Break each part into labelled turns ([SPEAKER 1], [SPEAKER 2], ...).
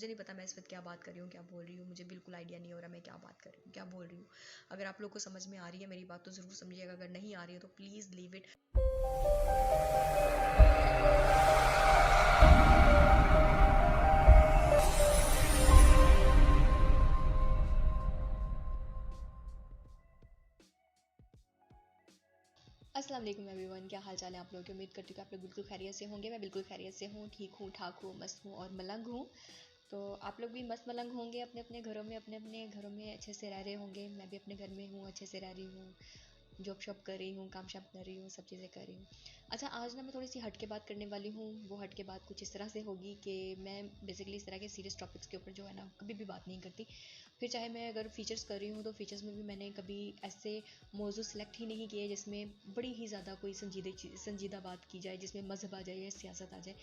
[SPEAKER 1] मुझे नहीं पता मैं इस वक्त क्या बात कर रही हूँ, क्या बोल रही हूँ, मुझे बिल्कुल आइडिया नहीं हो रहा मैं क्या बात कर रही हूँ, क्या बोल रही हूँ। अगर आप लोग को समझ में आ रही है मेरी बात तो ज़रूर समझिएगा, अगर नहीं आ रही है तो प्लीज़ लीव इट। अस्सलाम वालेकुम एवरीवन, क्या हाल चाल है आप लोगों की। उम्मीद करती हूँ कि आप लोग बिल्कुल खैरियत से होंगे। मैं बिल्कुल खैरियत से हूँ, ठीक हूँ, ठाक हूँ, मस्त हूँ और मलंग हूँ। तो आप लोग भी मस्त मलंग होंगे, अपने अपने घरों में, अपने अपने घरों में अच्छे से रह रहे होंगे। मैं भी अपने घर में हूँ, अच्छे से रह रही हूँ, जॉब शॉप कर रही हूँ, काम शाम कर रही हूँ, सब चीज़ें कर रही हूँ। अच्छा, आज ना मैं थोड़ी सी हट के बात करने वाली हूँ। वो हट के बात कुछ इस तरह से होगी कि मैं बेसिकली इस तरह के सीरियस टॉपिक्स के ऊपर जो है ना कभी भी बात नहीं करती। फिर चाहे मैं अगर फ़ीचर्स कर रही हूँ तो फ़ीचर्स में भी मैंने कभी ऐसे मौजू सेलेक्ट ही नहीं किए जिसमें बड़ी ही ज़्यादा कोई संजीदा बात की जाए, जिसमें मज़हब आ जाए या सियासत आ जाए।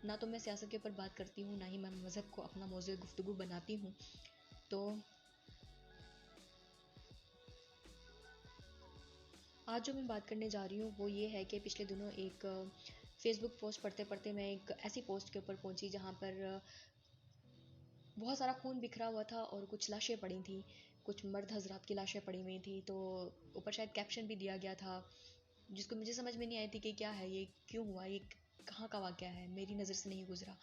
[SPEAKER 1] ना तो मैं सियासत के ऊपर बात करती हूँ, ना ही मैं मज़हब को अपना मौजू गुफ्तगू बनाती हूँ। तो आज जो मैं बात करने जा रही हूँ वो ये है कि पिछले दिनों एक फ़ेसबुक पोस्ट पढ़ते पढ़ते मैं एक ऐसी पोस्ट के ऊपर पहुँची जहाँ पर बहुत सारा खून बिखरा हुआ था और कुछ लाशें पड़ी थी, कुछ मर्द हजरात की लाशें पड़ी हुई थी। तो ऊपर शायद कैप्शन भी दिया गया था जिसको मुझे समझ में नहीं आई थी कि क्या है ये, क्यों हुआ ये, कहाँ का वाक़या है, मेरी नज़र से नहीं गुजरा।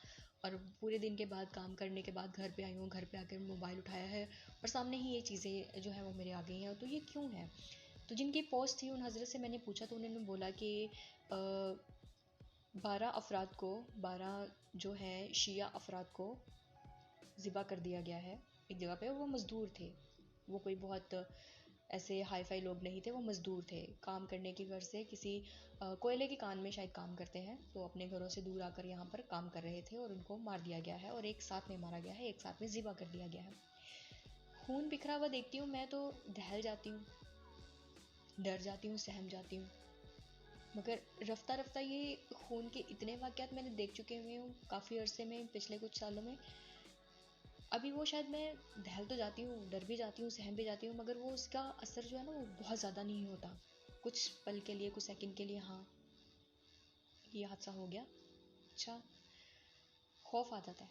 [SPEAKER 1] और पूरे दिन के बाद काम करने के बाद घर पे आई हूँ, घर पे आकर मोबाइल उठाया है और सामने ही ये चीज़ें जो है वो मेरे आ गई हैं। तो ये क्यों है? तो जिनकी पोस्ट थी उन हजरत से मैंने पूछा तो उन्होंने बोला कि 12 अफराद को, 12 जो है शिया अफराद को ज़िबा कर दिया गया है एक जगह पे। वो मज़दूर थे, वो कोई बहुत ऐसे हाई फाई लोग नहीं थे, वो मज़दूर थे, काम करने की गर्ज से किसी कोयले की कान में शायद काम करते हैं। तो अपने घरों से दूर आकर यहाँ पर काम कर रहे थे और उनको मार दिया गया है और एक साथ में मारा गया है, एक साथ में ज़िबा कर दिया गया है। खून बिखरा हुआ देखती हूँ मैं तो दहल जाती हूँ, डर जाती हूँ, सहम जाती हूँ। मगर रफ्ता रफ्ता ये खून के इतने वाक़यात मैंने देख चुके हुए हूँ काफ़ी अरसे में, पिछले कुछ सालों में। अभी वो शायद मैं दहल तो जाती हूँ, डर भी जाती हूँ, सहम भी जाती हूँ, मगर वो उसका असर जो है ना वो बहुत ज़्यादा नहीं होता। कुछ पल के लिए, कुछ सेकंड के लिए, हाँ ये हादसा हो गया, अच्छा, खौफ आ जाता है।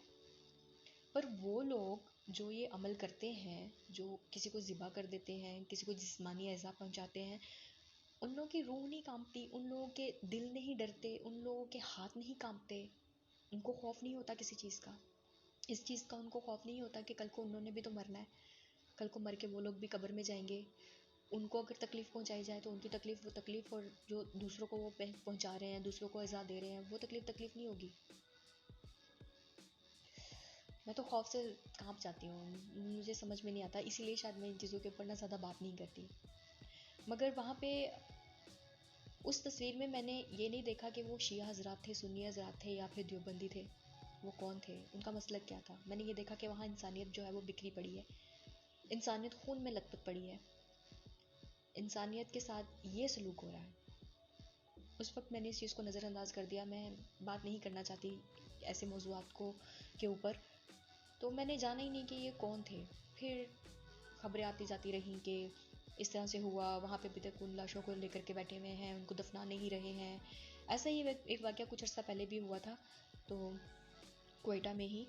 [SPEAKER 1] पर वो लोग जो ये अमल करते हैं, जो किसी को ज़िबा कर देते हैं, किसी को जिस्मानी ऐज़ा पहुँचाते हैं, उन लोगों की रूह नहीं कांपती, उन लोगों के दिल नहीं डरते, उन लोगों के हाथ नहीं कांपते, उनको खौफ नहीं होता किसी चीज़ का। इस चीज़ का उनको खौफ नहीं होता कि कल को उन्होंने भी तो मरना है, कल को मर के वो लोग भी कब्र में जाएंगे। उनको अगर तकलीफ़ पहुंचाई जाए तो उनकी तकलीफ़ वो तकलीफ़, और जो दूसरों को वो पहुंचा रहे हैं, दूसरों को अज़ा दे रहे हैं, वो तकलीफ़ नहीं होगी। मैं तो खौफ से कांप जाती हूँ, मुझे समझ में नहीं आता, इसीलिए शायद मैं इन चीज़ों के ऊपर ना ज़्यादा बात नहीं करती। मगर वहाँ पे उस तस्वीर में मैंने ये नहीं देखा कि वो शिया हज़रात थे, सुन्नी हज़रात थे या फिर देवबंदी थे। वो कौन थे, उनका मसलक क्या था। मैंने ये देखा कि वहाँ इंसानियत जो है वो बिखरी पड़ी है, इंसानियत खून में लथपथ पड़ी है, इंसानियत के साथ ये सलूक हो रहा है। उस वक्त मैंने इस चीज़ को नज़रअंदाज कर दिया, मैं बात नहीं करना चाहती ऐसे मौज़ूआत को के ऊपर। तो मैंने जाना ही नहीं कि ये कौन थे। फिर खबरें आती जाती रहीं कि इस तरह से हुआ, वहाँ पे अभी तक उन लाशों को लेकर के बैठे हुए हैं, उनको दफना नहीं रहे हैं। ऐसा ही एक वाक़या कुछ अर्सा पहले भी हुआ था, तो क्वेटा में ही,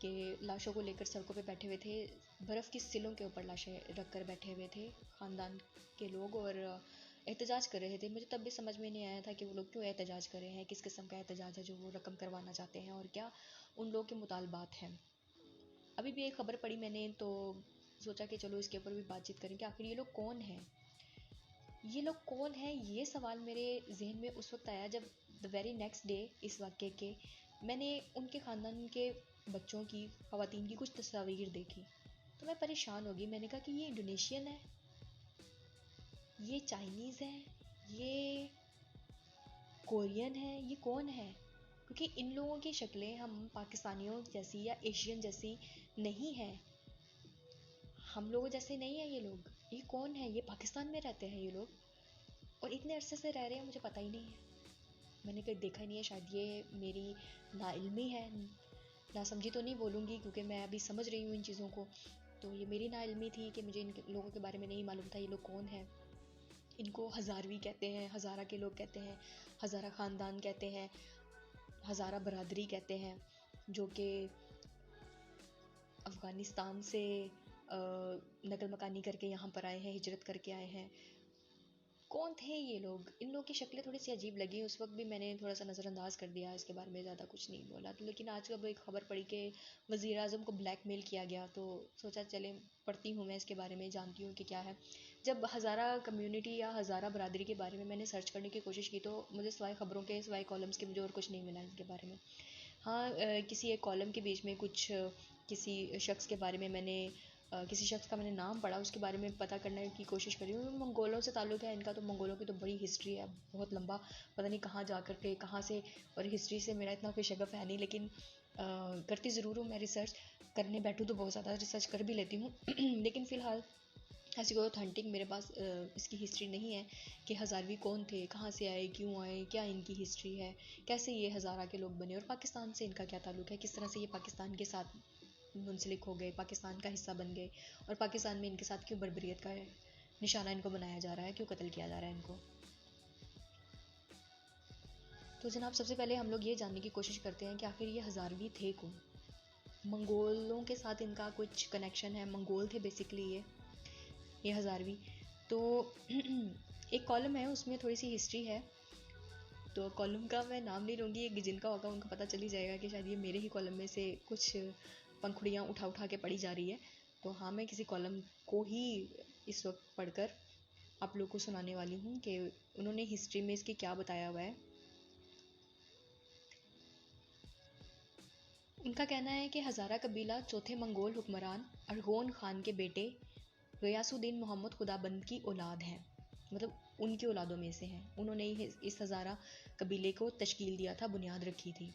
[SPEAKER 1] कि लाशों को लेकर सड़कों पे बैठे हुए थे, बर्फ़ की सिलों के ऊपर लाशें रख कर बैठे हुए थे ख़ानदान के लोग और एहतजाज कर रहे थे। मुझे तब भी समझ में नहीं आया था कि वो लोग क्यों एहतजाज कर रहे हैं, किस किस्म का एहतजाज है जो वो रकम करवाना चाहते हैं और क्या उन लोगों के मुतालबात हैं। अभी भी एक खबर पढ़ी मैंने तो सोचा कि चलो इसके ऊपर भी बातचीत करें कि आखिर ये लोग कौन हैं। ये लोग कौन हैं, ये सवाल मेरे जहन में उस वक्त आया जब द वेरी नेक्स्ट डे इस वाक़े के मैंने उनके ख़ानदान के बच्चों की, ख़वातीन की कुछ तस्वीर देखी। तो मैं परेशान हो गई, मैंने कहा कि ये इंडोनेशियन है, ये चाइनीज़ है, ये कोरियन है, ये कौन है। क्योंकि इन लोगों की शक्लें हम पाकिस्तानियों जैसी या एशियन जैसी नहीं है, हम लोगों जैसे नहीं है ये लोग। ये कौन है, ये पाकिस्तान में रहते हैं ये लोग और इतने अरसे से रह रहे हैं, मुझे पता ही नहीं है, मैंने कहीं देखा ही नहीं है। शायद ये मेरी नाइल्मी है, नासमझी तो नहीं बोलूँगी क्योंकि मैं अभी समझ रही हूँ इन चीज़ों को। तो ये मेरी नाइल्मी थी कि मुझे इन लोगों के बारे में नहीं मालूम था ये लोग कौन हैं। इनको हज़ारवी कहते हैं, हज़ारा के लोग कहते हैं, हज़ारा ख़ानदान कहते हैं, हज़ारा बरादरी कहते हैं, जो कि अफ़गानिस्तान से नकल मकानी करके यहाँ पर आए हैं, हिजरत करके आए हैं। कौन थे ये लोग? इन लोगों की शक्लें थोड़ी सी अजीब लगी। उस वक्त भी मैंने थोड़ा सा नज़रअंदाज कर दिया, इसके बारे में ज़्यादा कुछ नहीं बोला। तो लेकिन आज जब एक खबर पड़ी कि वज़ीर आज़म को ब्लैकमेल किया गया, तो सोचा चले पढ़ती हूँ मैं इसके बारे में, जानती हूँ कि क्या है। जब हज़ारा कम्युनिटी या हज़ारा बरादरी के बारे में मैंने सर्च करने की कोशिश की, तो मुझे सिवाय खबरों के, सिवाय कॉलम्स के मुझे और कुछ नहीं मिला इनके बारे में। हाँ, किसी एक कॉलम के बीच में कुछ किसी शख्स के बारे में मैंने किसी शख्स का मैंने नाम पढ़ा, उसके बारे में पता करने की कोशिश करी। मंगोलों से ताल्लुक़ है इनका, तो मंगोलों की तो बड़ी हिस्ट्री है, बहुत लंबा, पता नहीं कहाँ जा कर के कहाँ से। और हिस्ट्री से मेरा इतना कोई शगफ है नहीं, लेकिन करती ज़रूर हूँ मैं रिसर्च। करने बैठूँ तो बहुत ज़्यादा रिसर्च कर भी लेती हूँ लेकिन फ़िलहाल ऐसी कोई ऑथेंटिक मेरे पास इसकी हिस्ट्री नहीं है कि हज़ारवी कौन थे, कहाँ से आए, क्यों आए, क्या इनकी हिस्ट्री है, कैसे ये हज़ारा के लोग बने, और पाकिस्तान से इनका क्या ताल्लुक़ है, किस तरह से ये पाकिस्तान के साथ मुंसलिक हो गए, पाकिस्तान का हिस्सा बन गए, और पाकिस्तान में इनके साथ क्यों बर्बरियत का निशाना इनको बनाया जा रहा है, क्यों कत्ल किया जा रहा है इनको। तो जनाब, सबसे पहले हम लोग ये जानने की कोशिश करते हैं कि आखिर ये हज़ारवी थे कौन। मंगोलों के साथ इनका कुछ कनेक्शन है, मंगोल थे बेसिकली ये हज़ारवी। तो एक कॉलम है, उसमें थोड़ी सी हिस्ट्री है। तो कॉलम का मैं नाम नहीं लूँगी, ये जिनका होगा उनको पता चल ही जाएगा कि शायद ये मेरे ही कॉलम में से कुछ पंखुड़ियाँ उठा उठा के पढ़ी जा रही है। तो हाँ, मैं किसी कॉलम को ही इस वक्त पढ़कर आप लोग को सुनाने वाली हूँ कि उन्होंने हिस्ट्री में इसकी क्या बताया हुआ है। उनका कहना है कि हज़ारा कबीला चौथे मंगोल हुक्मरान अरगोन खान के बेटे गयासुद्दीन मोहम्मद खुदाबंद की औलाद है, मतलब उनकी औलादों में से हैं। उन्होंने ही इस हज़ारा कबीले को तश्कील दिया था, बुनियाद रखी थी।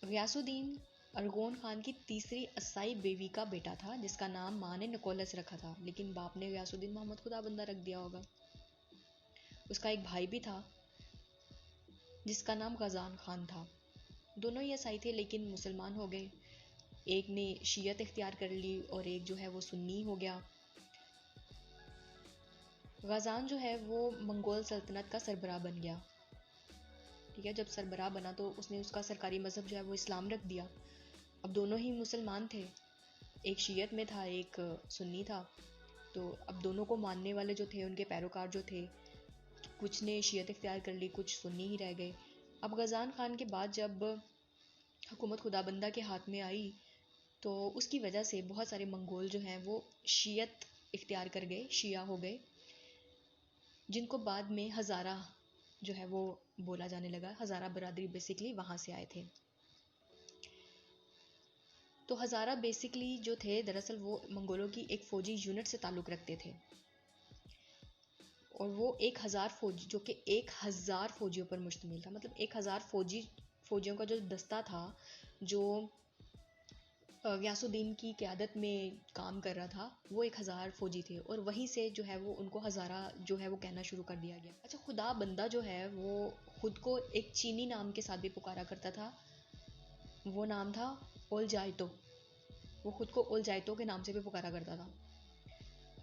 [SPEAKER 1] गयासुद्दीन अरगोन खान की तीसरी असाई बेवी का बेटा था, जिसका नाम माँ ने निकोलस रखा था, लेकिन बाप ने गयासुद्दीन मोहम्मद खुदाबंदा रख दिया होगा। उसका एक भाई भी था जिसका नाम गजान खान था। दोनों ही ईसाई थे, लेकिन मुसलमान हो गए। एक ने शियत इख्तियार कर ली और एक जो है वो सुन्नी हो गया। गजान जो है वो मंगोल सल्तनत का सरबराह बन गया। ठीक है, जब सरबराह बना तो उसने उसका सरकारी मज़हब जो है वो इस्लाम रख दिया। अब दोनों ही मुसलमान थे, एक शियत में था, एक सुन्नी था। तो अब दोनों को मानने वाले जो थे, उनके पैरोकार जो थे, कुछ ने शियत इख्तियार कर ली, कुछ सुन्नी ही रह गए। अब गजान खान के बाद जब हुकूमत खुदाबंदा के हाथ में आई, तो उसकी वजह से बहुत सारे मंगोल जो हैं वो शियत इख्तियार कर गए, शिया हो गए, जिनको बाद में हज़ारा जो है वो बोला जाने लगा। हज़ारा बरादरी बेसिकली वहाँ से आए थे। तो हज़ारा बेसिकली जो थे, दरअसल वो मंगोलों की एक फ़ौजी यूनिट से ताल्लुक़ रखते थे, और वो 1000 फौजी, जो कि 1000 फौजियों पर मुश्तमिल था, मतलब 1000 फौजियों का जो दस्ता था, जो गयासुद्दीन की क़यादत में काम कर रहा था, वो 1000 फौजी थे, और वहीं से जो है वो उनको हज़ारा जो है वो कहना शुरू कर दिया गया। अच्छा, खुदा बंदा जो है वो खुद को एक चीनी नाम के साथ भी पुकारा करता था। वो नाम था ओल जाइतो। वो खुद को ओल जाइतो के नाम से भी पुकारा करता था।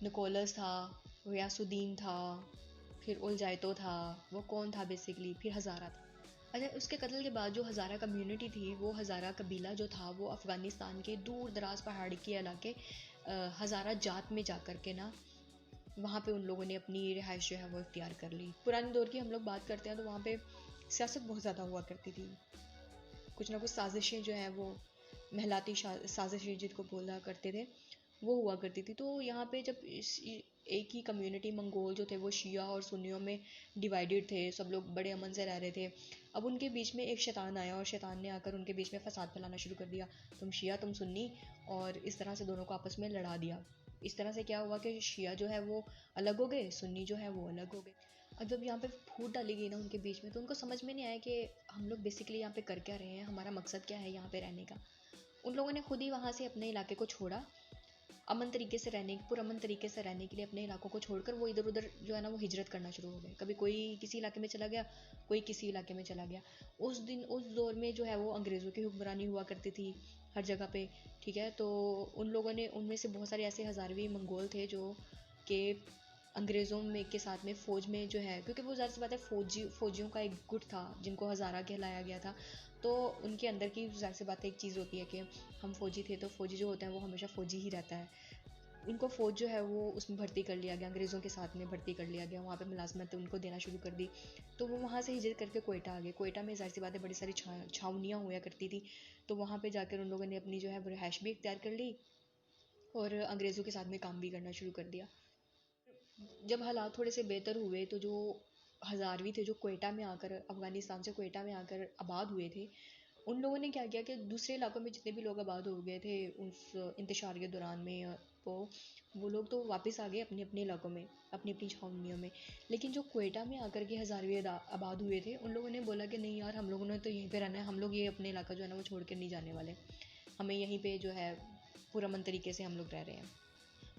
[SPEAKER 1] निकोलस था, गयासुद्दीन था, फिर ओल जाइतो था, वो कौन था बेसिकली, फिर हज़ारा था। अच्छा, उसके कत्ल के बाद जो हज़ारा कम्युनिटी थी, वो हज़ारा कबीला जो था वो अफ़गानिस्तान के दूर दराज पहाड़ी के इलाके हज़ारा जात में जा कर के ना, वहाँ पे उन लोगों ने अपनी रिहाइश जो है वो इख्तियार कर ली। पुराने दौर की हम लोग बात करते हैं तो वहाँ पे सियासत बहुत ज़्यादा हुआ करती थी। कुछ ना कुछ साजिशें जो हैं वो महलाती साजिशें जिनको बोला करते थे, वो हुआ करती थी। तो यहाँ पे जब एक ही कम्युनिटी मंगोल जो थे वो शिया और सुन्नियों में डिवाइडेड थे, सब लोग बड़े अमन से रह रहे थे। अब उनके बीच में एक शैतान आया, और शैतान ने आकर उनके बीच में फसाद फैलाना शुरू कर दिया, तुम शिया तुम सुन्नी, और इस तरह से दोनों को आपस में लड़ा दिया। इस तरह से क्या हुआ कि शिया जो है वो अलग हो गए, सुन्नी जो है वो अलग हो गए। अब जब यहाँ पे फूट डाली गई ना उनके बीच में, तो उनको समझ में नहीं आया कि हम लोग बेसिकली यहाँ पे कर क्या रहे हैं, हमारा मकसद क्या है यहाँ पे रहने का। उन लोगों ने खुद ही वहाँ से अपने इलाके को छोड़ा, अमन तरीके से रहने, पुरअमन तरीके से रहने के लिए अपने इलाकों को छोड़कर वो इधर उधर जो है ना वो हिजरत करना शुरू हो गए। कभी कोई किसी इलाके में चला गया, कोई किसी इलाके में चला गया। उस दौर में जो है वो अंग्रेज़ों की हुक्मरानी हुआ करती थी हर जगह पे। ठीक है, तो उन लोगों ने, उनमें से बहुत सारे ऐसे हज़ारवी मंगोल थे जो कि अंग्रेज़ों में के साथ में फ़ौज में जो है, क्योंकि वो ज़ाहिर सी बात है फ़ौजियों का एक गुट था जिनको हज़ारा कहलाया गया था। तो उनके अंदर की ज़ाहिर सी बात है एक चीज़ होती है कि हम फ़ौजी थे, तो फ़ौजी जो होता है वो हमेशा फ़ौजी ही रहता है। उनको फ़ौज जो है वो उसमें भर्ती कर लिया गया, अंग्रेज़ों के साथ में भर्ती कर लिया गया, वहाँ पे मुलाज़मत उनको देना शुरू कर दी। तो वो वहाँ से हिजरत करके कोयटा आ गए। कोयटा में ज़ाहिर सी बात है बड़ी सारी छावनियाँ हुआ करती थी, तो वहाँ पे जाकर उन लोगों ने अपनी जो है वो रिहाइश भी इख्तियार कर ली और अंग्रेज़ों के साथ में काम भी करना शुरू कर दिया। जब हालात थोड़े से बेहतर हुए तो जो हज़ारवी थे जो कोयटा में आकर, अफ़गानिस्तान से कोयटा में आकर आबाद हुए थे, उन लोगों ने क्या किया कि दूसरे इलाकों में जितने भी लोग आबाद हो गए थे उस इंतशार के दौरान में, तो वो लोग तो वापस आ गए अपने अपने इलाकों में, अपनी अपनी छावनियों में। लेकिन जो कोयटा में आकर के हज़ारवे आबाद हुए थे, उन लोगों ने बोला कि नहीं यार, हम लोगों ने तो यहीं पे रहना है, हम लोग ये अपने इलाका जो है ना वो छोड़ कर नहीं जाने वाले, हमें यहीं पे जो है पुरअमन तरीके से हम लोग रह रहे हैं।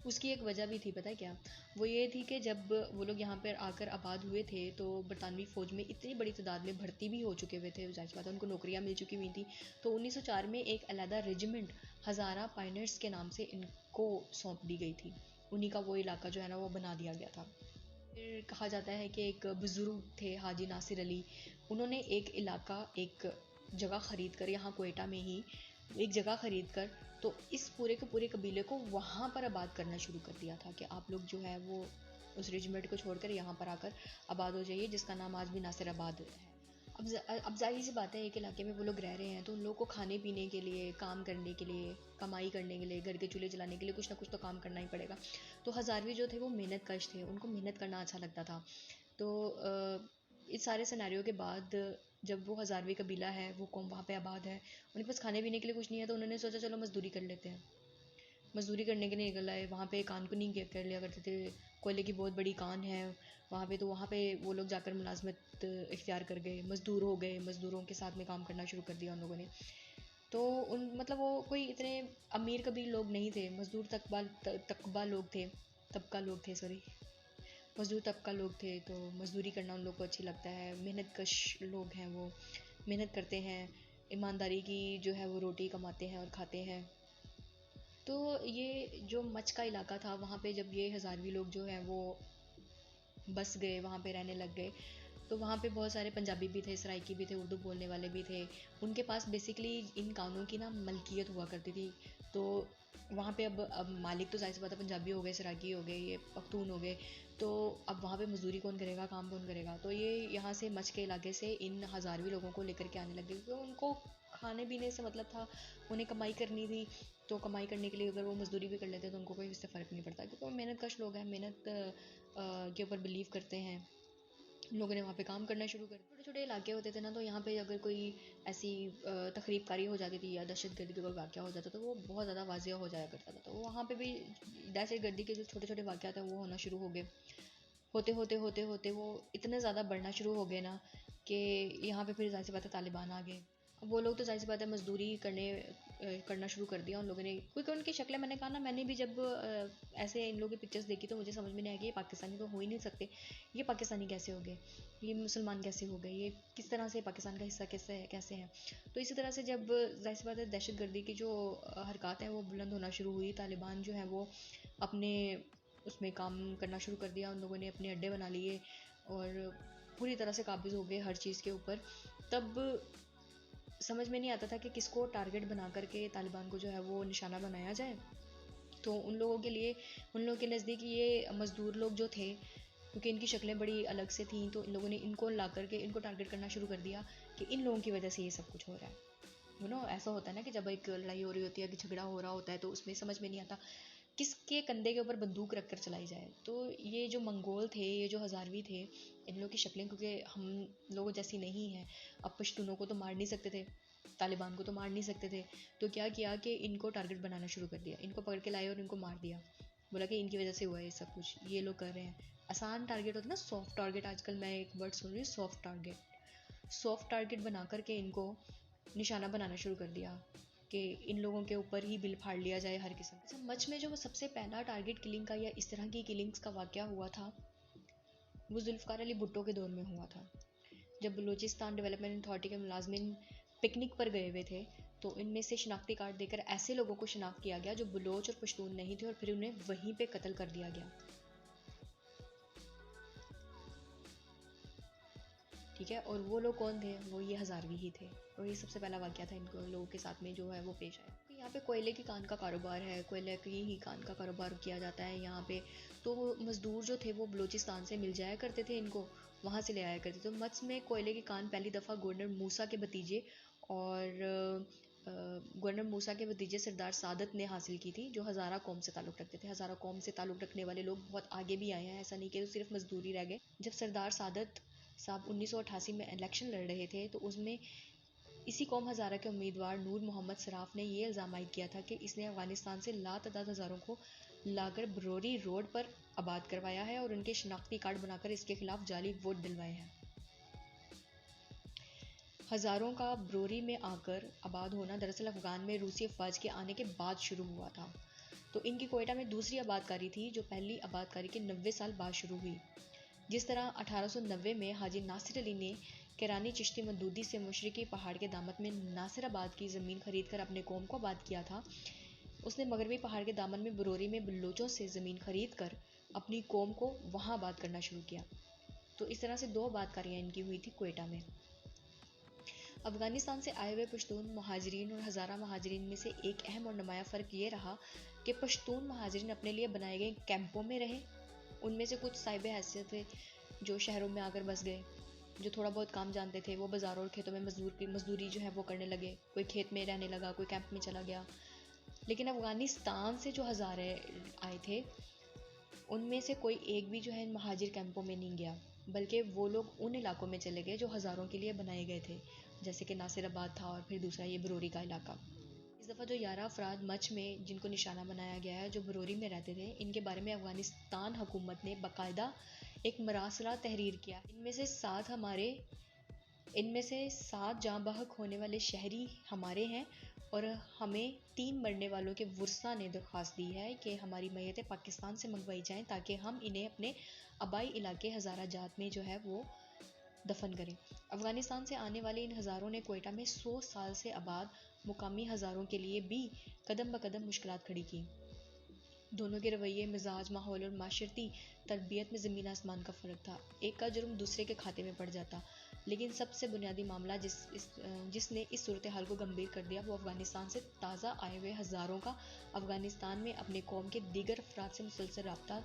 [SPEAKER 1] उसकी एक वजह भी थी, पता है क्या? वो ये थी कि जब वो लोग यहाँ पर आकर आबाद हुए थे तो बरतानवी फ़ौज में इतनी बड़ी तादाद में भर्ती भी हो चुके हुए थे, ज़ाहिर सी बात है उनको नौकरियाँ मिल चुकी हुई थी। तो 1904 में एक अलहदा रेजिमेंट हज़ारा पायनट्स के नाम से इनको सौंप दी गई थी। उन्हीं का वो इलाका जो है ना वो बना दिया गया था। फिर कहा जाता है कि एक बुज़ुर्ग थे हाजी नासिर अली, उन्होंने एक इलाका, एक जगह ख़रीद कर, यहाँ कोयटा में ही एक जगह ख़रीद कर, तो इस पूरे के पूरे कबीले को वहाँ पर आबाद करना शुरू कर दिया था कि आप लोग जो है वो उस रेजिमेंट को छोड़कर यहाँ पर आकर आबाद हो जाइए, जिसका नाम आज भी नासिर आबाद है। अब जाहिर सी बात है, एक इलाके में वो लोग रह रहे हैं तो उन लोगों को खाने पीने के लिए, काम करने के लिए, कमाई करने के लिए, घर के चूल्हे जलाने के लिए कुछ ना कुछ तो काम करना ही पड़ेगा। तो हज़ारवी जो थे वो मेहनत कश थे, उनको मेहनत करना अच्छा लगता था। तो इस सारे सिनेरियो के बाद जब वो हज़ारवी कबीला है, वो कौम वहाँ पे आबाद है, उनके पास खाने पीने के लिए कुछ नहीं है, तो उन्होंने सोचा चलो मज़दूरी कर लेते हैं। मज़दूरी करने के लिए निकल आए। वहाँ पे कान-कुनी कर लिया करते थे, कोयले की बहुत बड़ी कान है वहाँ पे, तो वहाँ पे वो लोग जाकर मुलाज़मत इख्तियार कर गए, मज़दूर हो गए, मज़दूरों के साथ में काम करना शुरू कर दिया उन लोगों ने। तो उन मतलब वो कोई इतने अमीर कबीर लोग नहीं थे, मज़दूर तकबा लोग थे, तबका लोग थे, सॉरी, मज़दूर तबका लोग थे। तो मज़दूरी करना उन लोग को अच्छी लगता है, मेहनत कश लोग हैं वो, मेहनत करते हैं, ईमानदारी की जो है वो रोटी कमाते हैं और खाते हैं। तो ये जो मच का इलाका था, वहाँ पे जब ये हज़ारवी लोग जो हैं वो बस गए, वहाँ पे रहने लग गए, तो वहाँ पे बहुत सारे पंजाबी भी थे, सराइकी भी थे, उर्दू बोलने वाले भी थे। उनके पास बेसिकली इन कानों की ना मलकियत हुआ करती थी। तो वहाँ पे अब मालिक तो ज़ाहिर सी बात है पंजाबी हो गए, सराइकी हो गए, ये पख्तून हो गए। तो अब वहाँ पे मज़दूरी कौन करेगा, काम कौन करेगा? तो ये यहाँ से मच के इलाके से इन हज़ारवी लोगों को लेकर के आने लग गए, क्योंकि उनको खाने पीने से मतलब था, उन्हें कमाई करनी थी। तो कमाई करने के लिए अगर वो मज़दूरी भी कर लेते तो उनको कोई उससे फ़र्क नहीं पड़ता, क्योंकि वो मेहनत कश लोग हैं, मेहनत के ऊपर बिलीव करते हैं। लोगों ने वहाँ पे काम करना शुरू कर दिया। छोटे छोटे इलाके होते थे ना, तो यहाँ पे अगर कोई ऐसी तकरीबकारी हो जाती थी या दहशतगर्दी का कोई वाक़या हो जाता, तो वो बहुत ज़्यादा वाज़ेह हो जाया करता था। तो वहाँ पे भी दहशतगर्दी के जो छोटे छोटे वाक़यात हैं वो होना शुरू हो गए। होते होते होते होते वो इतने ज़्यादा बढ़ना शुरू हो गए ना कि यहाँ पे फिर ज़ाहिर सी बात है तालिबान आ गए। अब वो लोग तो ज़ाहिर सी बात है मज़दूरी करना शुरू कर दिया उन लोगों ने, क्योंकि उनकी शक्लें, मैंने कहा ना, मैंने भी जब ऐसे इन लोगों की पिक्चर्स देखी तो मुझे समझ में नहीं आया कि ये पाकिस्तानी तो हो ही नहीं सकते, ये पाकिस्तानी कैसे हो गए, ये मुसलमान कैसे हो गए, ये किस तरह से पाकिस्तान का हिस्सा कैसे कैसे हैं। तो इसी तरह से जब ज़ाहिर सी बात है दहशतगर्दी की जो हरकत हैं वो बुलंद होना शुरू हुई, तालिबान जो है वो अपने उसमें काम करना शुरू कर दिया, उन लोगों ने अपने अड्डे बना लिए और पूरी तरह से काबिज़ हो गए हर चीज़ के ऊपर। तब समझ में नहीं आता था कि किसको टारगेट बना करके तालिबान को जो है वो निशाना बनाया जाए। तो उन लोगों के लिए, उन लोगों के नज़दीक ये मज़दूर लोग जो थे, क्योंकि इनकी शक्लें बड़ी अलग से थीं, तो इन लोगों ने इनको ला करके इनको टारगेट करना शुरू कर दिया कि इन लोगों की वजह से ये सब कुछ हो रहा है। ऐसा होता है ना कि जब एक लड़ाई हो रही होती है कि झगड़ा हो रहा होता है, तो उसमें समझ में नहीं आता किसके कंधे के ऊपर बंदूक रख कर चलाई जाए। तो ये जो मंगोल थे, ये जो हज़ारवी थे, इन लोगों की शक्लें क्योंकि हम लोगों जैसी नहीं हैं, अब पश्तूनों को तो मार नहीं सकते थे, तालिबान को तो मार नहीं सकते थे, तो क्या किया कि इनको टारगेट बनाना शुरू कर दिया, इनको पकड़ के लाए और इनको मार दिया। बोला कि इनकी वजह से हुआ है ये सब कुछ, ये लोग कर रहे हैं। आसान टारगेट होता है ना, सॉफ्ट टारगेट, आजकल मैं एक वर्ड सुन रही हूँ, सॉफ्ट टारगेट। सॉफ्ट टारगेट बना करके इनको निशाना बनाना शुरू कर दिया कि इन लोगों के ऊपर ही बिल फाड़ लिया जाए हर किस्म। अच्छा, मच में जो सबसे पहला टारगेट किलिंग का या इस तरह की किलिंग्स का वाक़या हुआ था, वो जुल्फ़िकार अली भुट्टो के दौर में हुआ था। जब बलूचिस्तान डेवलपमेंट अथॉरिटी के मुलाजमिन पिकनिक पर गए हुए थे, तो इनमें से शनाख्ती कार्ड देकर ऐसे लोगों को शनाख्त किया गया जो बलोच और पश्तून नहीं थे, और फिर उन्हें वहीं पे कत्ल कर दिया गया। ठीक है। और वो लोग कौन थे? वो ये हज़ारवी ही थे। और ये सबसे पहला वाक़या था इनको लोगों के साथ में जो है वो पेश आया। तो यहाँ पे कोयले की खान का कारोबार है, कोयले की ही खान का कारोबार किया जाता है यहाँ पे। तो मज़दूर जो थे वो बलूचिस्तान से मिल जाया करते थे इनको, वहाँ से ले आया करते। तो मत्स में कोयले की खान पहली दफ़ा गवर्नर मूसा के भतीजे और गवर्नर मूसा के भतीजे सरदार सादत ने हासिल की थी, जो हज़ारा कौम से ताल्लुक़ रखते थे। हज़ारा कौम से ताल्लुक़ रखने वाले लोग बहुत आगे भी आए हैं, ऐसा नहीं कि तो सिर्फ मजदूरी रह गए। जब सरदार सादत साहब 1988 में इलेक्शन लड़ रहे थे तो उसमें इसी कौम हज़ारा के उम्मीदवार नूर मोहम्मद सराफ ने ये इल्ज़ाम आयद किया था कि इसने अफ़गानिस्तान से लातदाद हज़ारों को लाकर ब्रोरी रोड पर आबाद करवाया है और उनके शनाख्ती कार्ड बनाकर इसके खिलाफ जाली वोट दिलवाए हैं। हज़ारों का ब्रोरी में आकर आबाद होना दरअसल अफ़गान में रूसी अफवाज के आने के बाद शुरू हुआ था। तो इनकी कोयटा में दूसरी आबादकारी थी जो पहली आबादकारी के 90 साल बाद शुरू हुई। जिस तरह 1890 में हाजी नासिर अली ने केरानी चिश्ती मदूदी से मशरकी पहाड़ के दामन में नासिराबाद की ज़मीन खरीद कर अपने कौम को आबाद किया था, उसने मगरबी पहाड़ के दामन में बरोरी में बलोचों से ज़मीन खरीद कर अपनी कौम को वहाँ आबाद करना शुरू किया। तो इस तरह से दो आबादकारियाँ इनकी हुई थी कोयटा में। अफ़गानिस्तान से आए हुए पश्तून महाजरीन और हज़ारा महाजरीन में से एक अहम और नुमाया फ़र्क ये रहा कि पश्तून महाजरीन अपने लिए बनाए गए कैंपों में रहे। उनमें से कुछ साहिब हैसियत थे जो शहरों में आकर बस गए, जो थोड़ा बहुत काम जानते थे वो बाज़ारों और खेतों में मजदूरी जो है वो करने लगे। कोई खेत में रहने लगा, कोई कैंप में चला गया। लेकिन अफ़गानिस्तान से जो हज़ारे आए थे उनमें से कोई एक भी जो है महाजिर कैंपों में नहीं गया, बल्कि वो लोग उन इलाकों में चले गए जो हज़ारों के लिए बनाए गए थे, जैसे कि नासिराबाद था और फिर दूसरा ये बरोरी का इलाका। इस दफ़ा जो 11 अफराद मच में जिनको निशाना बनाया गया है, जो बरोरी में रहते थे, इनके बारे में अफ़गानिस्तान हुकूमत ने बाकायदा एक मरासला तहरीर किया। इनमें से 7 जाँ बहक होने वाले शहरी हमारे हैं और हमें 3 मरने वालों के वर्सा ने दरख्वास्त दी है कि हमारी मैयतें पाकिस्तान से मंगवाई जाएं ताकि हम इन्हें अपने आबाई इलाके हज़ारा जात में जो है वो दफन करें। अफ़गानिस्तान से आने वाले इन हज़ारों ने कोयटा में 100 साल से आबाद मुकामी हज़ारों के लिए भी कदम ब कदम मुश्किलात खड़ी की। दोनों के रवैये, मिजाज, माहौल और माशरती तरबियत में ज़मीन आसमान का फ़र्क था। एक का जुर्म दूसरे के खाते में पड़ जाता, लेकिन सबसे बुनियादी मामला जिसने इस सूरत हाल को गंभीर कर दिया वो अफ़गानिस्तान से ताज़ा आए हुए हज़ारों का अफ़गानिस्तान में अपने कौम के दीगर अफराद से मुसलसल रब्ता,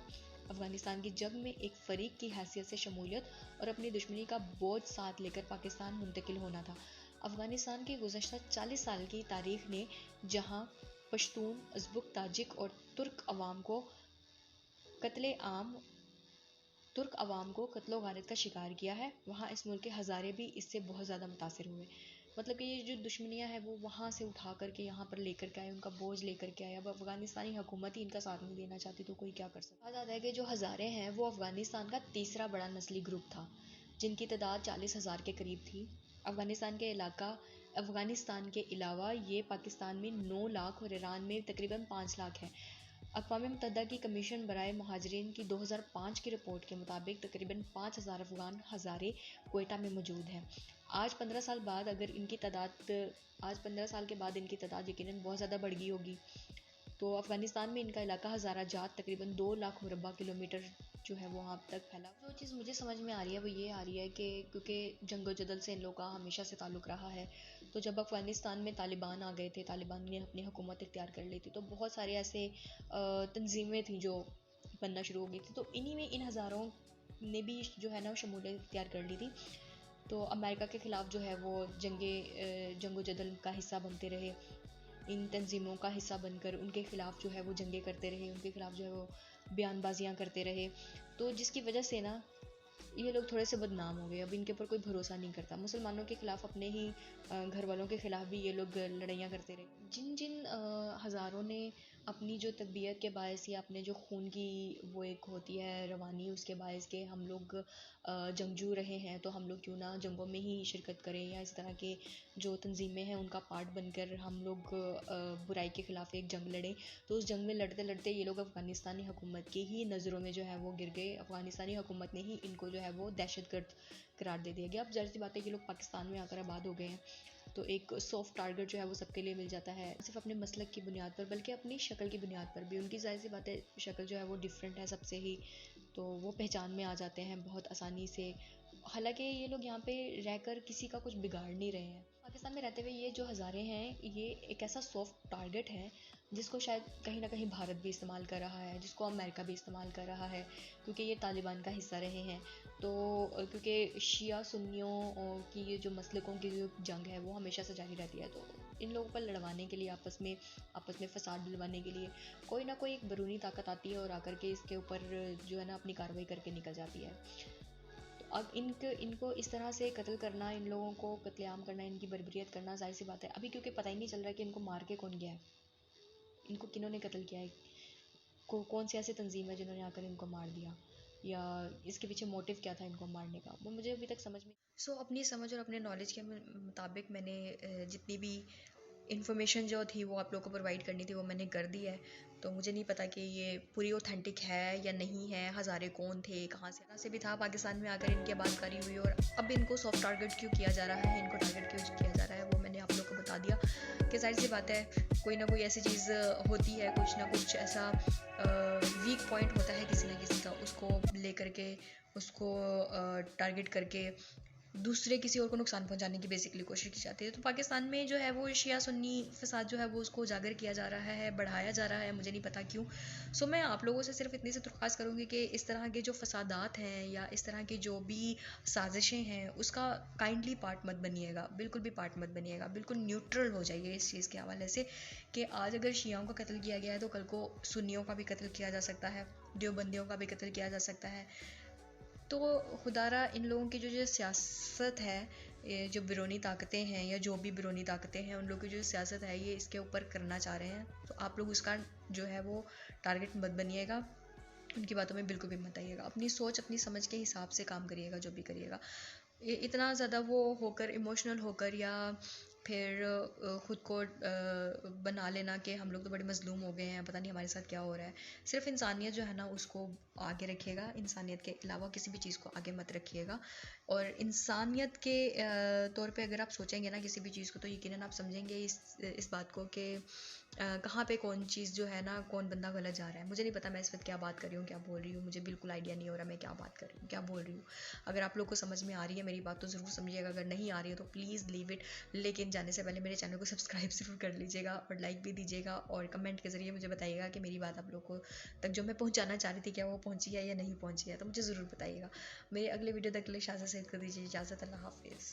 [SPEAKER 1] अफ़गानिस्तान की जंग में एक फ़रीक की हैसियत से शमूलियत और अपनी दुश्मनी का बोझ साथ लेकर पाकिस्तान मुंतकिल होना था। अफ़गानिस्तान की गुज़श्ता 40 साल की तारीख़ ने जहाँ पश्तून, अज़बक, ताजिक और तुर्क अवाम को कत्लो गारत का शिकार किया है, वहाँ इस मुल्क के हज़ारे भी इससे बहुत ज़्यादा मुतासिर हुए। मतलब कि ये जो दुश्मनियाँ हैं वो वहाँ से उठा करके यहाँ पर लेकर के आए, उनका बोझ लेकर के आए। अब अफ़गानिस्तानी हुकूमत ही इनका साथ नहीं देना चाहती तो कोई क्या कर सकता। कहा जाता है कि जो हज़ारे हैं वो अफ़गानिस्तान का तीसरा बड़ा नस्ली ग्रुप था, जिनकी तादाद 40,000 के करीब थी। अफ़गानिस्तान के अलावा ये पाकिस्तान में 9 लाख और ईरान में तकरीबन 5 लाख है। अक़वाम मुत्तहिदा की कमीशन बराए महाजरीन की 2005 की रिपोर्ट के मुताबिक तकरीबन 5,000 अफ़गान हज़ारे कोयटा में मौजूद हैं। आज 15 साल के बाद इनकी तादाद यकीनन बहुत ज़्यादा बढ़ गई होगी। तो अफ़गानिस्तान में इनका इलाका हज़ारा जात तकरीबन 2 लाख मुरबा किलोमीटर जो है वो वहाँ तक फैला। जो चीज़ मुझे समझ में आ रही है वो ये आ रही है कि क्योंकि जंगो जदल से इन लोगों का हमेशा से ताल्लुक़ रहा है, तो जब अफ़गानिस्तान में तालिबान आ गए थे, तालिबान ने अपनी हुकूमत इख्तियार कर ली थी, तो बहुत सारे ऐसे तंजीमें थी जो बनना शुरू हो गई थी। तो इन्हीं में इन हज़ारों ने भी जो है ना शमूलियत इख्तियार कर ली थी। तो अमेरिका के ख़िलाफ़ जो है वो जंगो जदल का हिस्सा बनते रहे, इन तंजीमों का हिस्सा बनकर उनके ख़िलाफ़ जो है वो जंगें करते रहे, उनके ख़िलाफ़ जो है वो बयानबाजियाँ करते रहे। तो जिसकी वजह से ना ये लोग थोड़े से बदनाम हो गए, अब इनके ऊपर कोई भरोसा नहीं करता। मुसलमानों के ख़िलाफ़ अपने ही घर वालों के ख़िलाफ़ भी ये लोग लड़ाइयाँ करते रहे। जिन जिन हज़ारों ने अपनी जो तबीयत के बायस या अपने जो खून की वो एक होती है रवानी, उसके बायस के हम लोग जंगजू रहे हैं, तो हम लोग क्यों ना जंगों में ही शिरकत करें, या इस तरह के जो तंजीमें हैं उनका पार्ट बनकर हम लोग बुराई के ख़िलाफ़ एक जंग लड़ें। तो उस जंग में लड़ते लड़ते ये लोग अफ़गानिस्तानी हुकूमत की ही नज़रों में जो है वो गिर गए। अफ़गानिस्तानी हुकूमत ने ही इनको जो है वो दहशतगर्द करार दे दिया गया। अब ज़ाहिर सी बात है ये लोग पाकिस्तान में आकर आबाद हो गए हैं, तो एक सॉफ्ट टारगेट जो है वो सबके लिए मिल जाता है, सिर्फ अपने मसलक की बुनियाद पर बल्कि अपनी शक्ल की बुनियाद पर भी। उनकी ज़ाहिर सी बात है शक्ल जो है वो डिफरेंट है सबसे ही, तो वो पहचान में आ जाते हैं बहुत आसानी से। हालांकि ये लोग यहाँ पे रहकर किसी का कुछ बिगाड़ नहीं रहे हैं। पाकिस्तान में रहते हुए ये जो हज़ारे हैं, ये एक ऐसा सॉफ्ट टारगेट है जिसको शायद कहीं ना कहीं भारत भी इस्तेमाल कर रहा है, जिसको अमेरिका भी इस्तेमाल कर रहा है, क्योंकि ये तालिबान का हिस्सा रहे हैं। तो क्योंकि शिया सुन्नियों की ये जो मसलकों की जो जंग है वो हमेशा से जारी रहती है, तो इन लोगों पर लड़वाने के लिए, आपस में फसाद डलवाने के लिए कोई ना कोई एक बैरूनी ताकत आती है और आकर के इसके ऊपर जो है ना अपनी कार्रवाई करके निकल जाती है। तो अब इनको इस तरह से कत्ल करना, इन लोगों को कत्लेआम करना, इनकी बर्बरियत करना, जाहिर सी बात है अभी क्योंकि पता ही नहीं चल रहा है कि इनको मार के कौन गया है, इनको किन्होंने कत्ल किया है, कौन सी ऐसी तंजीम है जिन्होंने आकर इनको मार दिया, या इसके पीछे मोटिव क्या था इनको मारने का, वो मुझे अभी तक समझ में। अपनी समझ और अपने नॉलेज के मुताबिक मैंने जितनी भी इन्फॉर्मेशन जो थी वो आप लोगों को प्रोवाइड करनी थी वो मैंने कर दी है। तो मुझे नहीं पता कि ये पूरी ऑथेंटिक है या नहीं है, हज़ारे कौन थे, कहाँ से भी था पाकिस्तान में आकर इनकी आबादकारी हुई, और अब इनको सॉफ्ट टारगेट क्यों किया जा रहा है, इनको टारगेट क्यों किया जा रहा है, वो मैंने आप लोगों को बता दिया कि जाहिर सी बात है कोई ना कोई ऐसी चीज़ होती है, कुछ ना कुछ ऐसा वीक पॉइंट होता है किसी ना किसी का, उसको ले करके उसको टारगेट करके दूसरे किसी और को नुकसान पहुंचाने की बेसिकली कोशिश की जाती है। तो पाकिस्तान में जो है वो शिया सुन्नी फसाद जो है वो उसको उजागर किया जा रहा है, बढ़ाया जा रहा है, मुझे नहीं पता क्यों। मैं आप लोगों से सिर्फ इतनी से दरख्वास्त करूँगी कि इस तरह के जो फसादात हैं या इस तरह की जो भी साजिशें हैं उसका काइंडली पार्ट मत बनिएगा, बिल्कुल भी पार्ट मत बनिएगा, बिल्कुल न्यूट्रल हो जाइए इस चीज़ के हवाले से कि आज अगर शियाओं का कत्ल किया गया है तो कल को सुन्नियों का भी कत्ल किया जा सकता है, देवबंदियों का भी कत्ल किया जा सकता है। तो खुदारा इन लोगों की जो सियासत है, ये जो बैरूनी ताकतें हैं या जो भी बैरूनी ताकतें हैं, उन लोगों की जो सियासत है ये इसके ऊपर करना चाह रहे हैं, तो आप लोग उसका जो है वो टारगेट मत बनिएगा, उनकी बातों में बिल्कुल भी मत आइएगा, अपनी सोच अपनी समझ के हिसाब से काम करिएगा जो भी करिएगा। इतना ज़्यादा वो होकर इमोशनल होकर या फिर ख़ुद को बना लेना कि हम लोग तो बड़े मज़लूम हो गए हैं, पता नहीं हमारे साथ क्या हो रहा है। सिर्फ इंसानियत जो है ना उसको आगे रखिएगा, इंसानियत के अलावा किसी भी चीज़ को आगे मत रखिएगा। और इंसानियत के तौर पे अगर आप सोचेंगे ना किसी भी चीज़ को, तो यकीनन आप समझेंगे इस बात को कि कहाँ पे कौन चीज़ जो है ना, कौन बंदा गलत जा रहा है। मुझे नहीं पता मैं इस वक्त क्या बात कर रही हूँ, क्या बोल रही हूँ, मुझे बिल्कुल आइडिया नहीं हो रहा मैं क्या बात कर रही हूँ, क्या बोल रही हूँ। अगर आप लोग को समझ में आ रही है मेरी बात तो ज़रूर समझिएगा, अगर नहीं आ रही है तो प्लीज़ लीव इट। लेकिन जाने से पहले मेरे चैनल को सब्सक्राइब ज़रूर कर लीजिएगा और लाइक भी दीजिएगा, और कमेंट के ज़रिए मुझे बताइएगा कि मेरी बात आप लोग को तक जो मैं पहुँचाना चाह रही थी क्या वो पहुँची है या नहीं पहुँची है, तो मुझे ज़रूर बताइएगा। मेरे अगले वीडियो तक के लिए शाज़ा सैद कर दीजिए इजाज़त। अल्लाह हाफिज़।